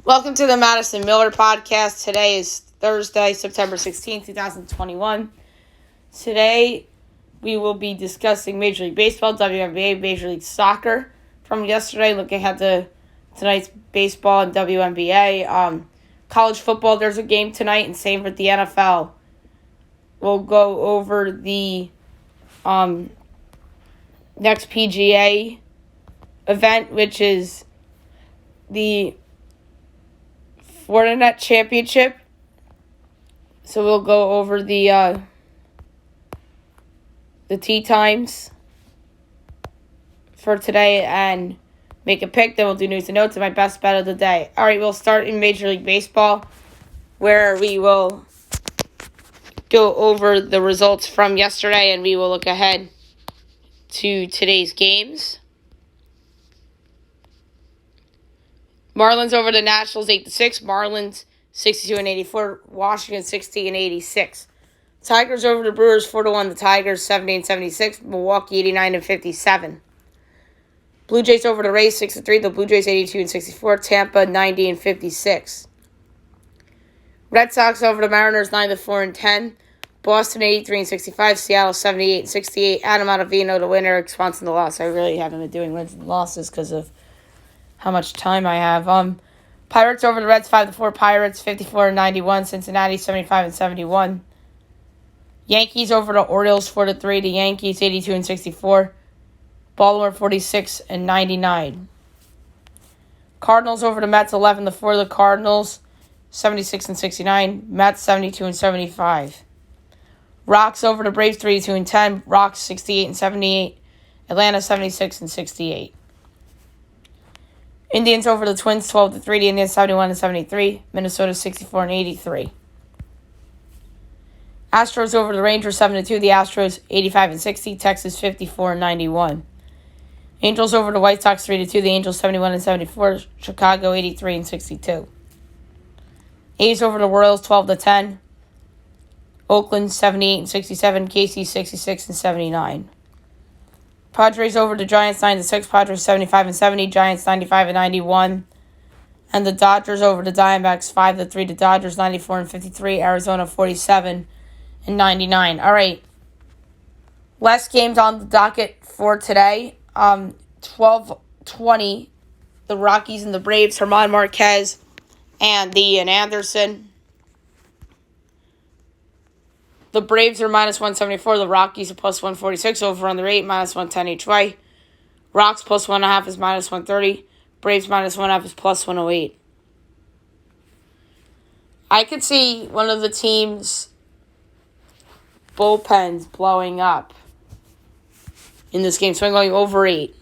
Welcome to the Madison Miller Podcast. Today is Thursday, September 16th, 2021. Today, we will be discussing Major League Baseball, Wnba, Major League Soccer from yesterday. Looking ahead to tonight's baseball and Wnba. College football, there's a game tonight, and same with the NFL. We'll go over the next PGA event, which is the Fortinet Championship. So we'll go over the tee times for today and make a pick. Then we'll do news and notes and my best bet of the day. All right, we'll start in Major League Baseball, where we will go over the results from yesterday and we will look ahead to today's games. Marlins over the Nationals 8-6. Marlins 62-84. Washington 60-86. Tigers over the Brewers 4-1. The Tigers 70-76. Milwaukee 89-57. Blue Jays over the Rays 6-3. The Blue Jays 82-64. Tampa 90-56. Red Sox over the Mariners 9-4-10. Boston 83-65. Seattle 78-68. Adam Ottavino the winner. Eric Swanson the loss. I really haven't been doing wins and losses because of how much time I have. Pirates over the Reds 5-4. Pirates 54-91. Cincinnati 75-71. Yankees over the Orioles 4-3. The Yankees 82-64. Baltimore 46-99. Cardinals over the Mets 11-4. The Cardinals 76-69. Mets 72-75. Rocks over the Braves 32-10. Rocks 68-78. Atlanta 76-68. Indians over the Twins 12-3. The Indians 71-73. Minnesota 64-83. Astros over the Rangers 7-2. The Astros 85-60. Texas 54-91. Angels over the White Sox 3-2. The Angels 71-74. Chicago 83-62. A's over the Royals 12-10. Oakland 78-67. KC 66-79. Padres over the Giants 9-6. Padres 75-70. Giants 95-91. And the Dodgers over the Diamondbacks 5-3. The Dodgers 94-53. Arizona 47-99. All right. Less games on the docket for today. 12:20. The Rockies and the Braves. Herman Marquez and Ian Anderson. The Braves are -174. The Rockies are +146. Over on the rate, -110 each way. Rocks +1.5 is -130. Braves -1.5 is +108. I could see one of the team's bullpens blowing up in this game, so I'm going over 8.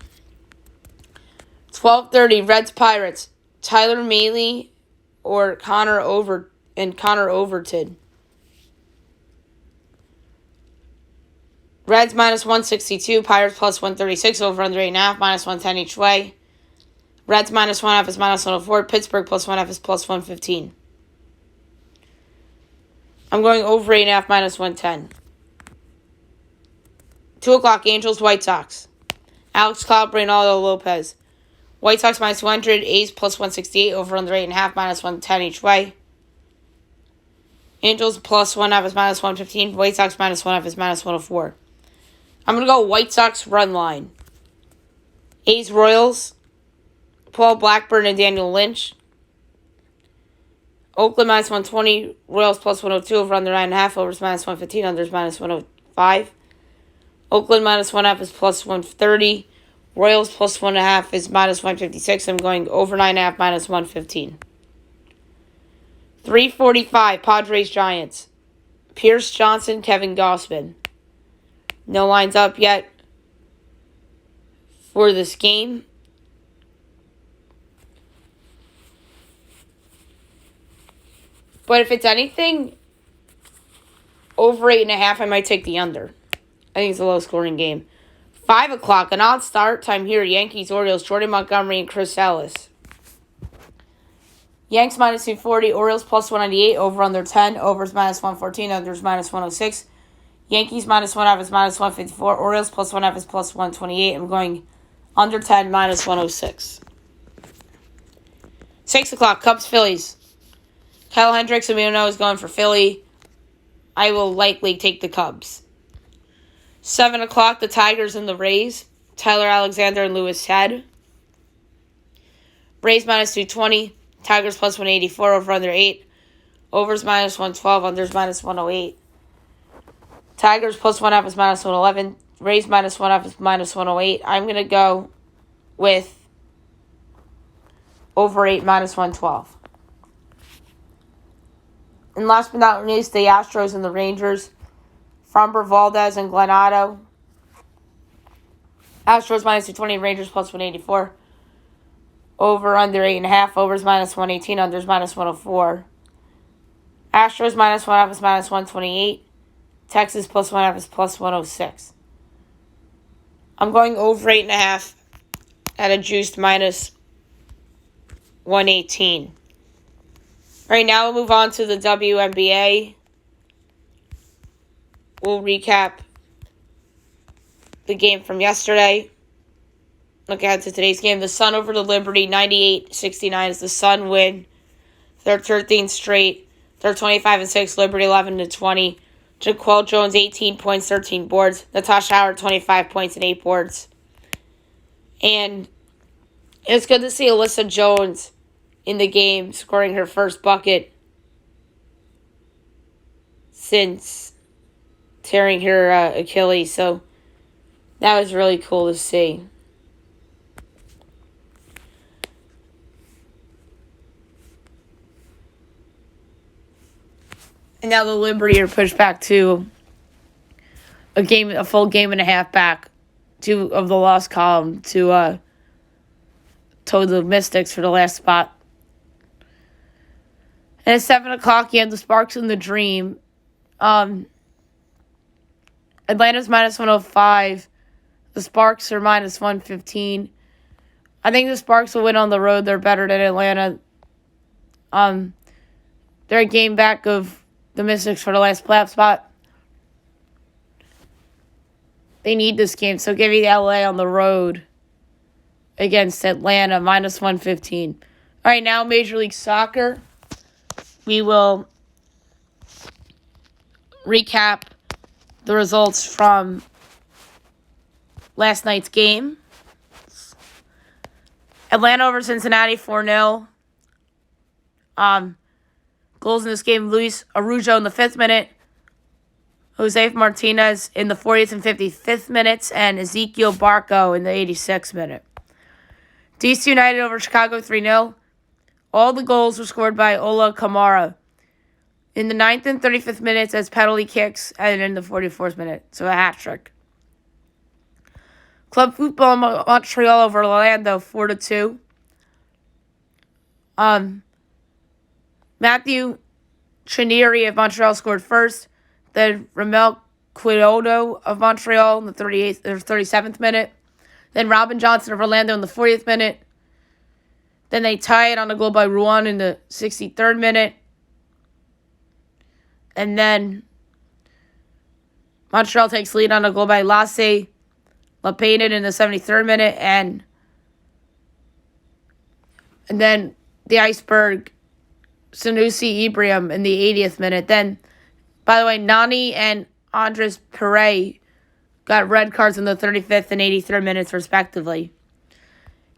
12:30, Reds Pirates. Tyler Mahle or Connor Overton. Reds -162, Pirates +136, over under 8.5, -110 each way. Reds -1.5 is -104, Pittsburgh +1.5 is +115. I'm going over 8.5, -110. 2 o'clock, Angels, White Sox. Alex Cobb, Reynaldo Lopez. White Sox -200, A's +168, over under 8.5, -110 each way. Angels +1.5 is -115, White Sox -1.5 is -104. I'm going to go White Sox run line. A's Royals, Paul Blackburn and Daniel Lynch. Oakland -120, Royals +102, over under 9.5, overs -115, unders -105. Oakland -1.5 is +130. Royals +1.5 is -156. I'm going over 9.5, -115. 3:45, Padres Giants. Pierce Johnson, Kevin Gausman. No lines up yet for this game. But if it's anything over 8.5, I might take the under. I think it's a low-scoring game. 5 o'clock, an odd start time here. Yankees, Orioles, Jordan Montgomery, and Chris Ellis. Yanks -240, Orioles +198, over under 10, overs -114, unders -106. Yankees -1.5 is -154. Orioles +1.5 is +128. I'm going under 10, -106. 6 o'clock, Cubs-Phillies. Kyle Hendricks, and we know is going for Philly. I will likely take the Cubs. 7 o'clock, the Tigers and the Rays. Tyler Alexander and Lewis Head. Rays minus 220. Tigers plus 184. Over under 8. Overs minus 112. Unders minus 108. Tigers plus 1/2 is minus 111. Rays minus 1/2 is minus 108. I'm going to go with over 8 minus 112. And last but not least, the Astros and the Rangers. Framber Valdez and Glenn Otto. Astros minus 220, Rangers plus 184. Over under 8.5. Overs minus 118, unders minus 104. Astros minus 1/2 is minus 128. Texas plus 1/2 is plus 106. I'm going over 8.5 at a juiced minus 118. All right, now we'll move on to the WNBA. We'll recap the game from yesterday. Look ahead to today's game. The Sun over the Liberty, 98-69 is the Sun win. They're 13th straight. They're 25-6. Liberty 11-20. Jaquel Jones, 18 points, 13 boards. Natasha Howard, 25 points and 8 boards. And it's good to see Alyssa Jones in the game, scoring her first bucket since tearing her Achilles. So that was really cool to see. And now the Liberty are pushed back to a full game and a half back of the lost column to the Mystics for the last spot. And at 7 o'clock, you have the Sparks and the Dream. Atlanta's minus 105. The Sparks are minus 115. I think the Sparks will win on the road. They're better than Atlanta. They're a game back of the Mystics for the last playoff spot. They need this game, so give me the LA on the road against Atlanta, minus 115. All right, now Major League Soccer. We will recap the results from last night's game. Atlanta over Cincinnati, 4-0. Goals in this game, Luis Araujo in the 5th minute, Jose Martinez in the 40th and 55th minutes, and Ezequiel Barco in the 86th minute. DC United over Chicago, 3-0. All the goals were scored by Ola Kamara in the 9th and 35th minutes as penalty kicks, and in the 44th minute, so a hat trick. Club Football Montreal over Orlando, 4-2. Matthew Chinieri of Montreal scored first. Then Ramel Quioto of Montreal in the 37th minute. Then Robin Johnson of Orlando in the 40th minute. Then they tie it on a goal by Rouen in the 63rd minute. And then Montreal takes lead on a goal by Lasse Lapainen in the 73rd minute. And then the Iceberg Sanusi Ibrahim in the 80th minute. Then, by the way, Nani and Andres Pere got red cards in the 35th and 83rd minutes, respectively.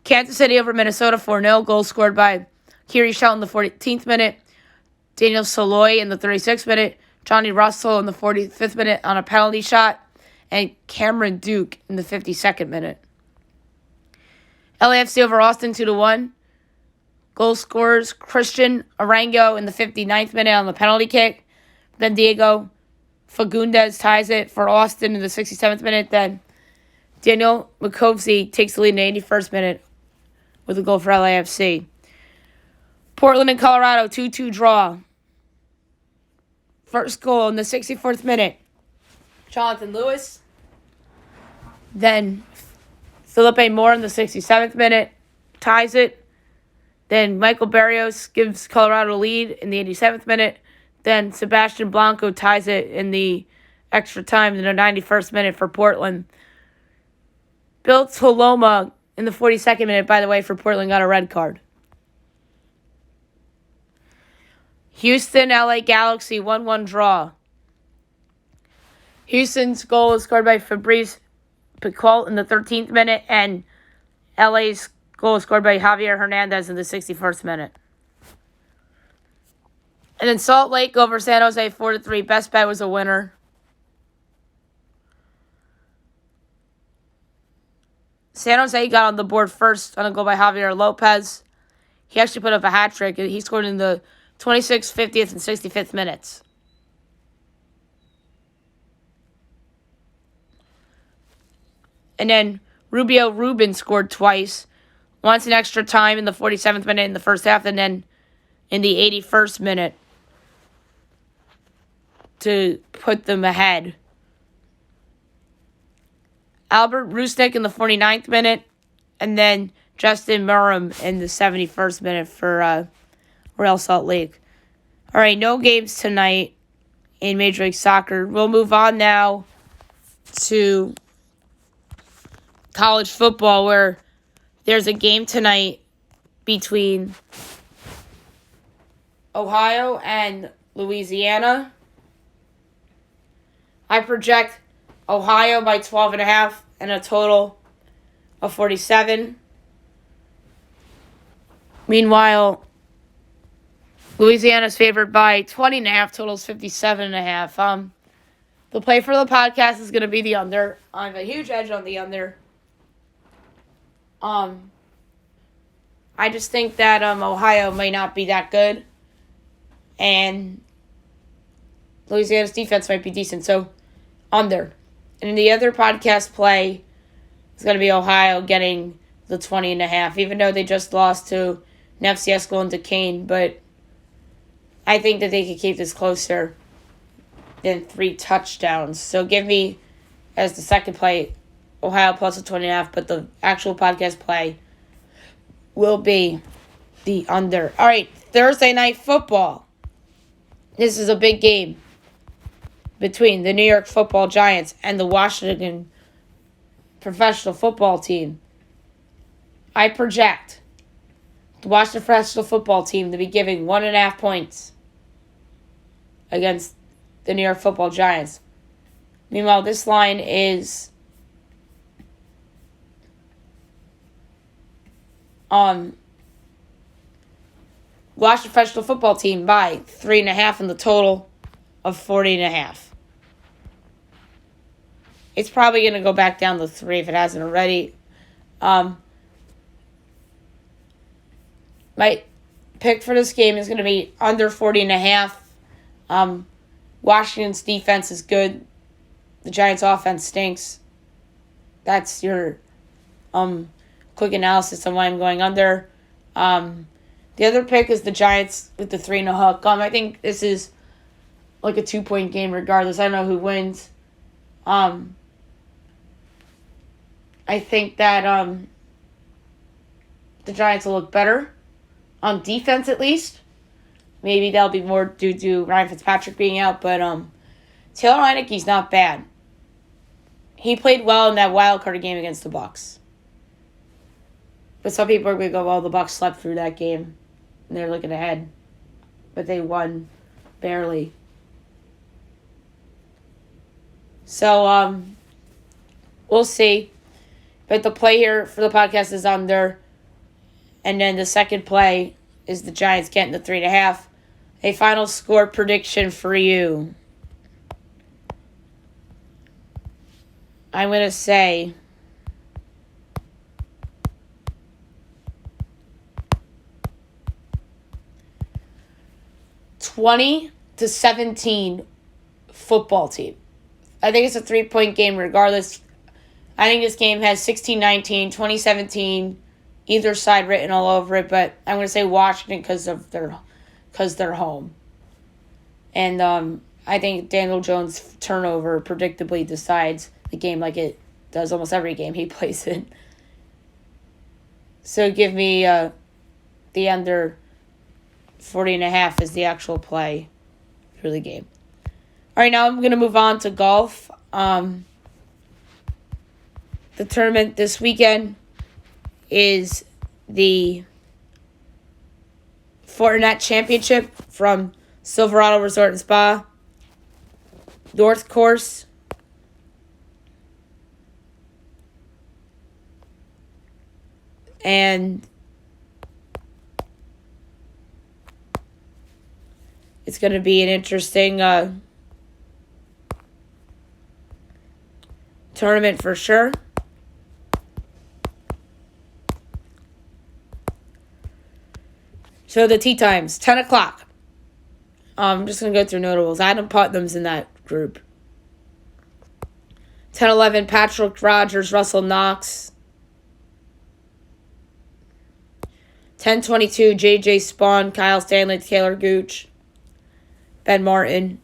Kansas City over Minnesota, 4-0. Goals scored by Kiri Shell in the 14th minute. Daniel Soloy in the 36th minute. Johnny Russell in the 45th minute on a penalty shot. And Cameron Duke in the 52nd minute. LAFC over Austin, 2-1. Goal scorers, Christian Arango in the 59th minute on the penalty kick. Then Diego Fagundes ties it for Austin in the 67th minute. Then Daniel Makovsky takes the lead in the 81st minute with a goal for LAFC. Portland and Colorado, 2-2 draw. First goal in the 64th minute, Jonathan Lewis. Then Felipe Moore in the 67th minute ties it. Then Michael Barrios gives Colorado a lead in the 87th minute. Then Sebastian Blanco ties it in the extra time in the 91st minute for Portland. Bill Toloma in the 42nd minute, by the way, for Portland got a red card. Houston, LA Galaxy, 1-1 draw. Houston's goal was scored by Fabrice Picault in the 13th minute, and LA's goal was scored by Javier Hernandez in the 61st minute. And then Salt Lake over San Jose, 4-3. Best bet was a winner. San Jose got on the board first on a goal by Javier Lopez. He actually put up a hat trick. He scored in the 26th, 50th, and 65th minutes. And then Rubio Rubin scored twice. Once in extra time in the 47th minute in the first half, and then in the 81st minute to put them ahead. Albert Rusnik in the 49th minute, and then Justin Murham in the 71st minute for Real Salt Lake. All right, no games tonight in Major League Soccer. We'll move on now to college football, where there's a game tonight between Ohio and Louisiana. I project Ohio by 12.5 and a total of 47. Meanwhile, Louisiana's favored by 20.5, totals 57.5. The play for the podcast is going to be the under. I have a huge edge on the under. I just think that Ohio might not be that good, and Louisiana's defense might be decent, so under. And in the other podcast play, it's going to be Ohio getting the 20.5, even though they just lost to an FCS school in Duquesne, but I think that they could keep this closer than 3 touchdowns. So give me, as the second play, Ohio plus a 20.5, but the actual podcast play will be the under. All right, Thursday night football. This is a big game between the New York Football Giants and the Washington Professional Football Team. I project the Washington Professional Football Team to be giving 1.5 points against the New York Football Giants. Meanwhile, this line is Washington Professional Football Team by 3.5 and the total of 40.5. It's probably going to go back down to 3 if it hasn't already. My pick for this game is going to be under 40.5. Washington's defense is good. The Giants' offense stinks. That's your quick analysis on why I'm going under. The other pick is the Giants with the 3 and a hook. I think this is like a 2-point game regardless. I don't know who wins. I think that the Giants will look better on defense at least. Maybe that'll be more due to Ryan Fitzpatrick being out, but Taylor Heineke's not bad. He played well in that wild card game against the Bucs. But some people are going to go, well, the Bucs slept through that game, and they're looking ahead. But they won barely. So, we'll see. But the play here for the podcast is under. And then the second play is the Giants getting the 3.5. A final score prediction for you. I'm going to say 20-17 football team. I think it's a 3-point game regardless. I think this game has 16-19, 20-17, either side written all over it, but I'm going to say Washington because they're home. And I think Daniel Jones' turnover predictably decides the game like it does almost every game he plays in. So give me the under 40.5 is the actual play for the game. All right, now I'm going to move on to golf. The tournament this weekend is the Fortinet Championship from Silverado Resort and Spa, North Course, and it's going to be an interesting tournament for sure. So the tee times, 10 o'clock. I'm just going to go through notables. Adam Putnam's in that group. 10-11, Patrick Rogers, Russell Knox. 10-22, J.J. Spawn, Kyle Stanley, Taylor Gooch, Ben Martin.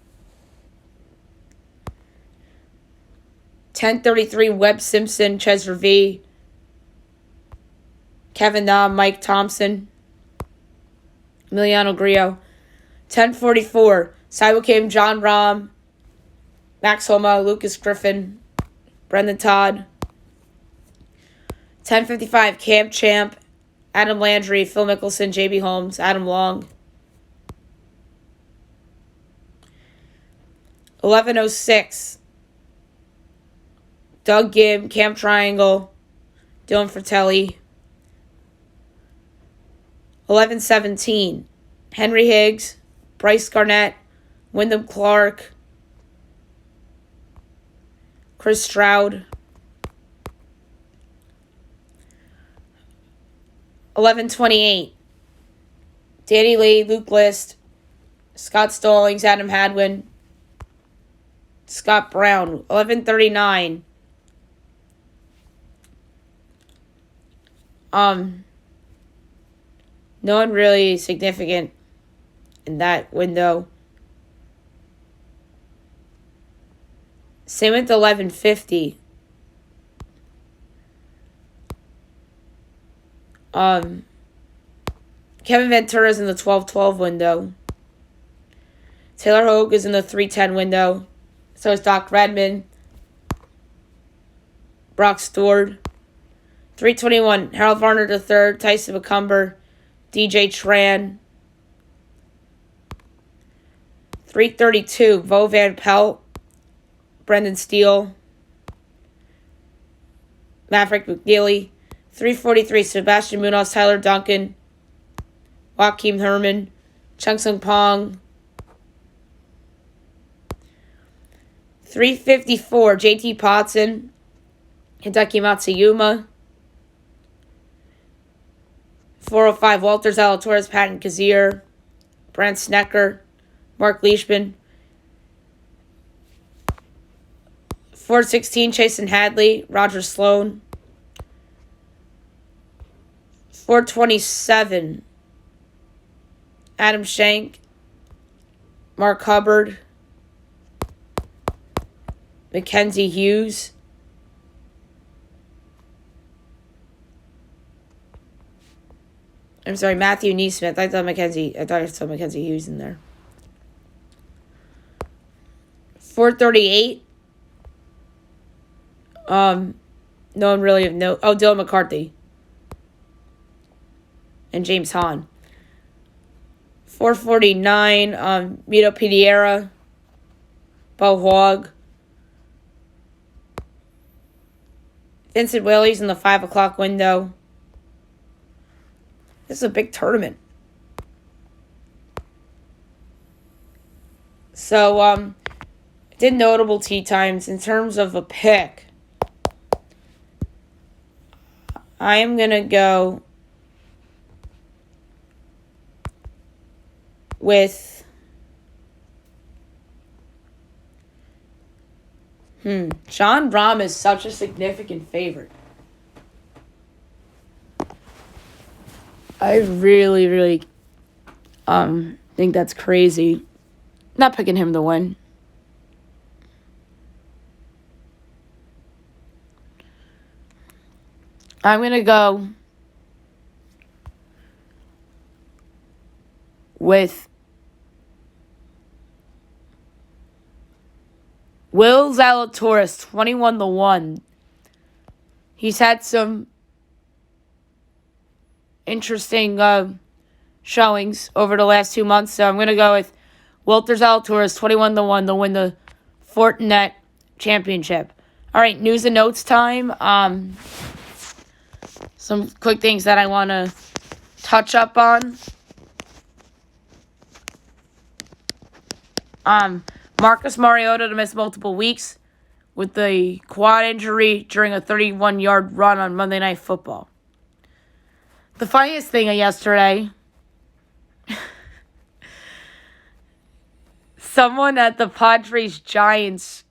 10-33, Webb Simpson, Chesver V, Kevin Na, Mike Thompson, Emiliano Grillo. 10-44, Saiwa Kim, John Rahm, Max Homa, Lucas Griffin, Brendan Todd. 10-55, Cam Champ, Adam Landry, Phil Mickelson, J.B. Holmes, Adam Long. 11-06, Doug Gibb, Camp Triangle, Dylan Fratelli. 11-17, Henry Higgs, Bryce Garnett, Wyndham Clark, Chris Stroud. 11-28, Danny Lee, Luke List, Scott Stallings, Adam Hadwin, Scott Brown. 11-39, no one really significant in that window. Same with 11-50. Kevin Ventura's in the 12-12 window. Taylor Hogue is in the 3-10 window. So is Doc Redman. Brock Stewart. 3-21, Harold Varner III, Tyson McCumber, DJ Tran. 3-32, Vo Van Pelt, Brendan Steele, Maverick McGilly. 3-43, Sebastian Munoz, Tyler Duncan, Joaquin Herman, Chung Sung Pong. 3-54, JT Potson, Hideki Matsuyama. 405, Walter Zalatoris, Patton Kazir, Brent Snecker, Mark Leishman. 416, Chasen Hadley, Roger Sloan. 427, Adam Schenk, Mark Hubbard, Mackenzie Hughes. I'm sorry, Matthew Neesmith. I thought I saw Mackenzie Hughes in there. 438. No one really of note. Oh, Dylan McCarthy. And James Hahn. 449, Mito Pidiera, Bo Hogg. Vincent Willie's in the 5 o'clock window. This is a big tournament. So, did notable tee times. In terms of a pick, I am going to go with John Rahm is such a significant favorite. I really, really think that's crazy. Not picking him to win. I'm going to go with Will Zalatoris, 21-1. He's had some interesting showings over the last 2 months, so I'm going to go with Walter Zalatoris 21-1 to win the Fortinet championship. All right, news and notes time. Some quick things that I want to touch up on. Marcus Mariota to miss multiple weeks with the quad injury during a 31-yard run on Monday Night Football. The funniest thing of yesterday, someone at the Padres-Giants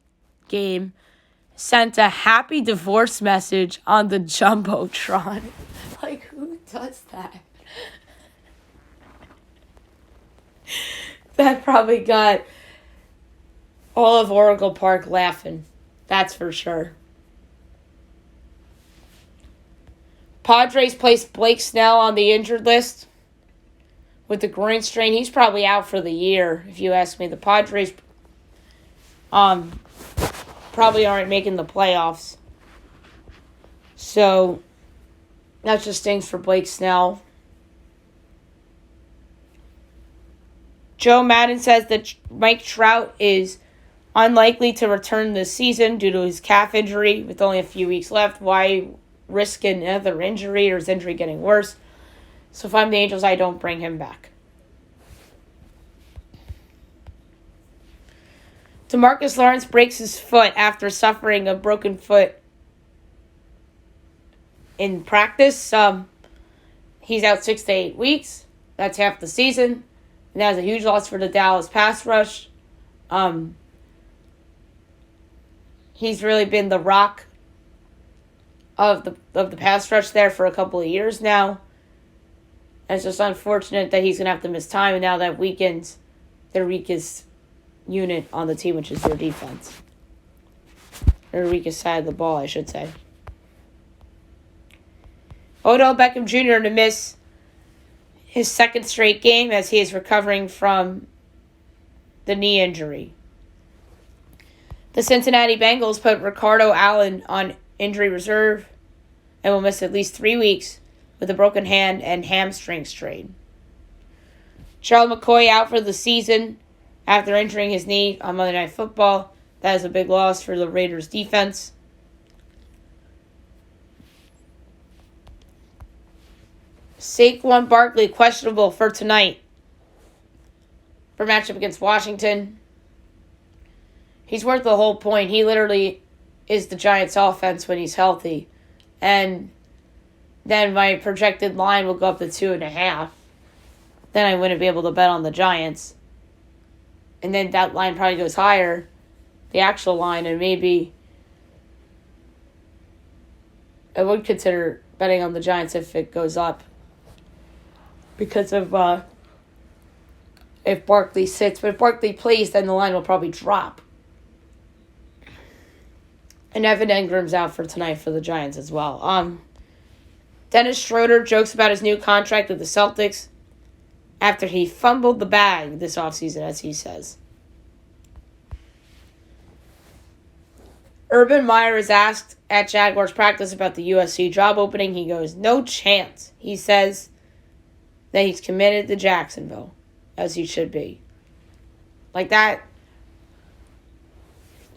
game sent a happy divorce message on the Jumbotron. Like, who does that? That probably got all of Oracle Park laughing. That's for sure. Padres placed Blake Snell on the injured list with the groin strain. He's probably out for the year, if you ask me. The Padres probably aren't making the playoffs. So that just stinks for Blake Snell. Joe Madden says that Mike Trout is unlikely to return this season due to his calf injury with only a few weeks left. Why risk another injury, or is injury getting worse? So if I'm the Angels, I don't bring him back. Demarcus Lawrence breaks his foot after suffering a broken foot in practice. He's out 6 to 8 weeks. That's half the season. And that was a huge loss for the Dallas pass rush. He's really been the rock of the pass rush there for a couple of years now. And it's just unfortunate that he's going to have to miss time, and now that weakens their weakest unit on the team, which is their defense. Their weakest side of the ball, I should say. Odell Beckham Jr. to miss his second straight game as he is recovering from the knee injury. The Cincinnati Bengals put Ricardo Allen on injury reserve and will miss at least 3 weeks with a broken hand and hamstring strain. Charles McCoy out for the season after injuring his knee on Monday Night Football. That is a big loss for the Raiders' defense. Saquon Barkley questionable for tonight for matchup against Washington. He's worth the whole point. He literally is the Giants' offense when he's healthy. And then my projected line will go up to 2.5. Then I wouldn't be able to bet on the Giants. And then that line probably goes higher, the actual line, and maybe I would consider betting on the Giants if it goes up. Because of if Barkley sits. But if Barkley plays, then the line will probably drop. And Evan Ingram's out for tonight for the Giants as well. Dennis Schroeder jokes about his new contract with the Celtics after he fumbled the bag this offseason, as he says. Urban Meyer is asked at Jaguars practice about the USC job opening. He goes, no chance. He says that he's committed to Jacksonville, as he should be. Like, that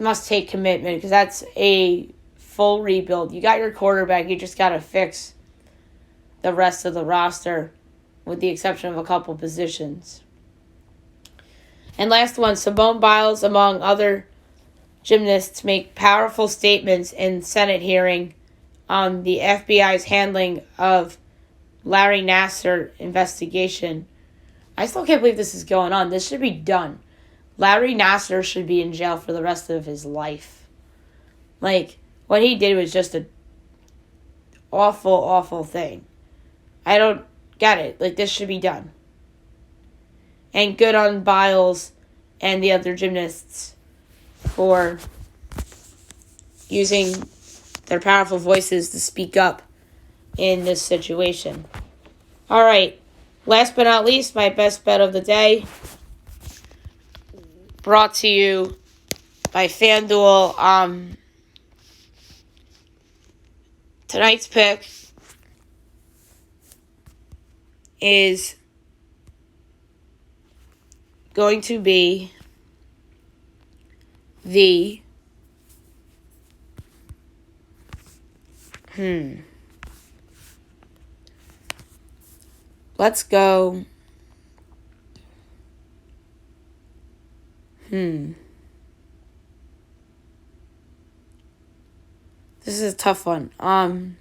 must take commitment, because that's a full rebuild. You got your quarterback. You just got to fix the rest of the roster, with the exception of a couple positions. And last one, Simone Biles, among other gymnasts, make powerful statements in Senate hearing on the FBI's handling of Larry Nassar investigation. I still can't believe this is going on. This should be done. Larry Nassar should be in jail for the rest of his life. Like, what he did was just an awful, awful thing. I don't get it. Like, this should be done. And good on Biles and the other gymnasts for using their powerful voices to speak up in this situation. All right. Last but not least, my best bet of the day, brought to you by FanDuel. Tonight's pick is going to be the let's go. This is a tough one.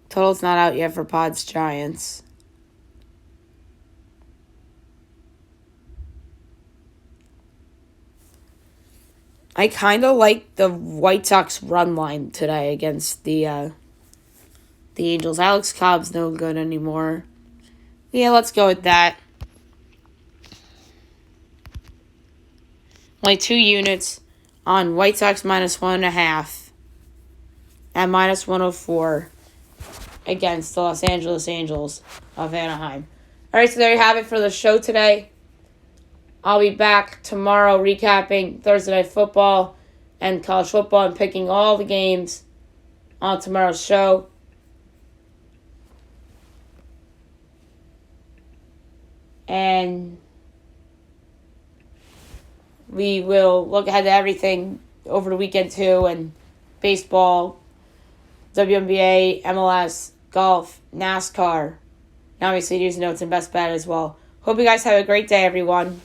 Total's not out yet for Pods Giants. I kind of like the White Sox run line today against the Angels. Alex Cobb's no good anymore. Yeah, let's go with that. Only 2 units on White Sox -1.5 at -104 against the Los Angeles Angels of Anaheim. All right, so there you have it for the show today. I'll be back tomorrow recapping Thursday Night Football and college football and picking all the games on tomorrow's show. And we will look ahead to everything over the weekend too, and baseball, WNBA, MLS, golf, NASCAR, and obviously news and notes and best bet as well. Hope you guys have a great day, everyone.